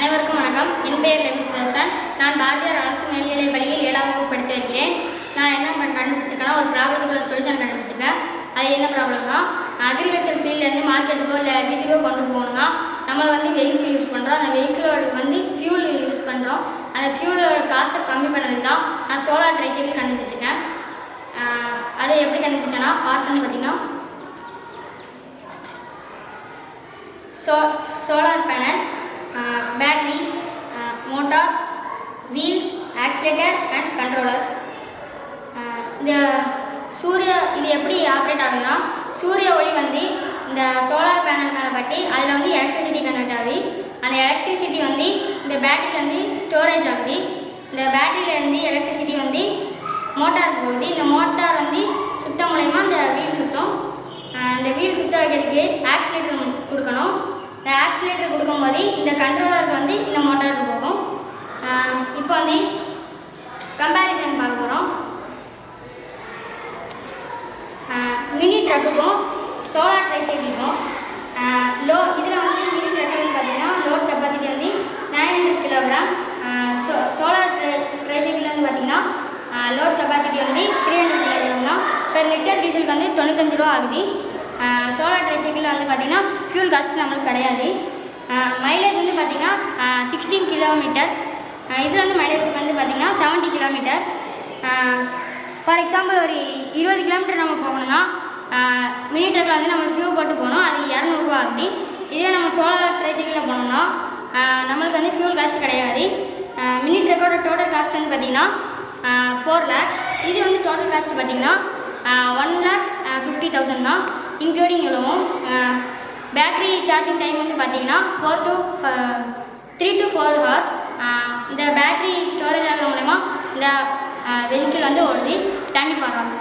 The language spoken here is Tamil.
அனைவருக்கும் வணக்கம். என் பெயர் லெவி சுதர்சன். நான் பாரதியார் அரசு மேல்நிலைப் பள்ளியில் 7ஆம் வகுப்பு படித்து வருகிறேன். நான் என்ன கண்டுபிடிச்சிருக்கேன்னா, ஒரு ப்ராப்ளத்துக்குள்ள சொல்யூஷன் கண்டுபிடிச்சிருக்கேன். அது என்ன ப்ராப்ளம்னா, அக்ரிகல்ச்சர் ஃபீல்ட்லேருந்து மார்க்கெட்டுக்கோ இல்லை வீட்டுக்கோ கொண்டு போகணும்னா நம்ம வெஹிக்கிள் யூஸ் பண்ணுறோம். அந்த வெஹிக்கிளோட ஃபியூல் யூஸ் பண்ணுறோம். அந்த ஃபியூலோட காஸ்ட்டை கம்மி பண்ணதுக்கு தான் நான் சோலார் ட்ரைசைக்கிள் கண்டுபிடிச்சிருக்கேன். அதை எப்படி கண்டுபிடிச்சேன்னா, பார்ட்ஸ்ன்னு பார்த்தீங்கன்னா solar panel, battery, motors, wheels, accelerator and controller. இந்த இது எப்படி ஆப்ரேட் ஆகுதுன்னா, சூரிய ஒளி இந்த சோலார் பேனல் மேலே பட்டு அதில் எலக்ட்ரிசிட்டி கனெக்ட் ஆகுது. அந்த எலக்ட்ரிசிட்டி இந்த பேட்டரியிலேருந்து ஸ்டோரேஜ் ஆகுது. இந்த பேட்டரியிலேருந்து எலக்ட்ரிசிட்டி மோட்டாருக்கு போகுது. இந்த மோட்டார் சுத்த மூலயமா இந்த வீல் சுற்றும். இந்த வீல் சுத்த வைக்கிறதுக்கு ஆக்சிலேட்டர் கொடுக்கணும். இந்த ஆக்சிலேட்டர் கொடுக்கும்போது இந்த கண்ட்ரோலருக்கு இந்த மோட்டாருக்கு போகும். இப்போ கம்பேரிசன் பார்க்க போகிறோம். மினி ட்ரக்குக்கும் சோலார் ட்ரைசைக்கிளுக்கும் இதில் மினி ட்ரக்கு பார்த்தீங்கன்னா load capacity 900 kilogram. Solar tricycle பார்த்தீங்கன்னா லோட் கெப்பாசிட்டி 300 கிலோகிராம்னா பெர் லிட்டர் டீசலுக்கு 95 ரூபா ஆகுது. சோலார் ட்ரைசைக்கிள் பார்த்தீங்கன்னா ஃபியூல் காஸ்ட் நம்மளுக்கு கிடையாது. மைலேஜ் பார்த்தீங்கன்னா 16 கிலோமீட்டர். இதில் மைலேஜ் பார்த்தீங்கன்னா 70 கிலோமீட்டர். ஃபார் எக்ஸாம்பிள் ஒரு 20 கிலோமீட்டர் நம்ம போகணும்னா மினி ட்ரக்கில் நம்ம ஃபியூல் போட்டு போகணும். அது 200 ரூபா ஆகுது. இதே நம்ம சோலார் ட்ரைசைக்கிளில் போனோம்னா நம்மளுக்கு ஃபியூல் காஸ்ட் கிடையாது. மினி ட்ரக்கோட டோட்டல் காஸ்ட் பார்த்தீங்கன்னா 4 lakhs. இது டோட்டல் காஸ்ட் பார்த்தீங்கன்னா 1,50,000 தான், இன்க்ளூடிங் எவ்வளவும். பேட்ரி சார்ஜிங் டைம் பார்த்தீங்கன்னா 3 to 4 hours. இந்த பேட்ரி ஸ்டோரேஜ் ஆகிற மூலமா இந்த வெஹிக்கிள் ஓடுது. Thank you for all.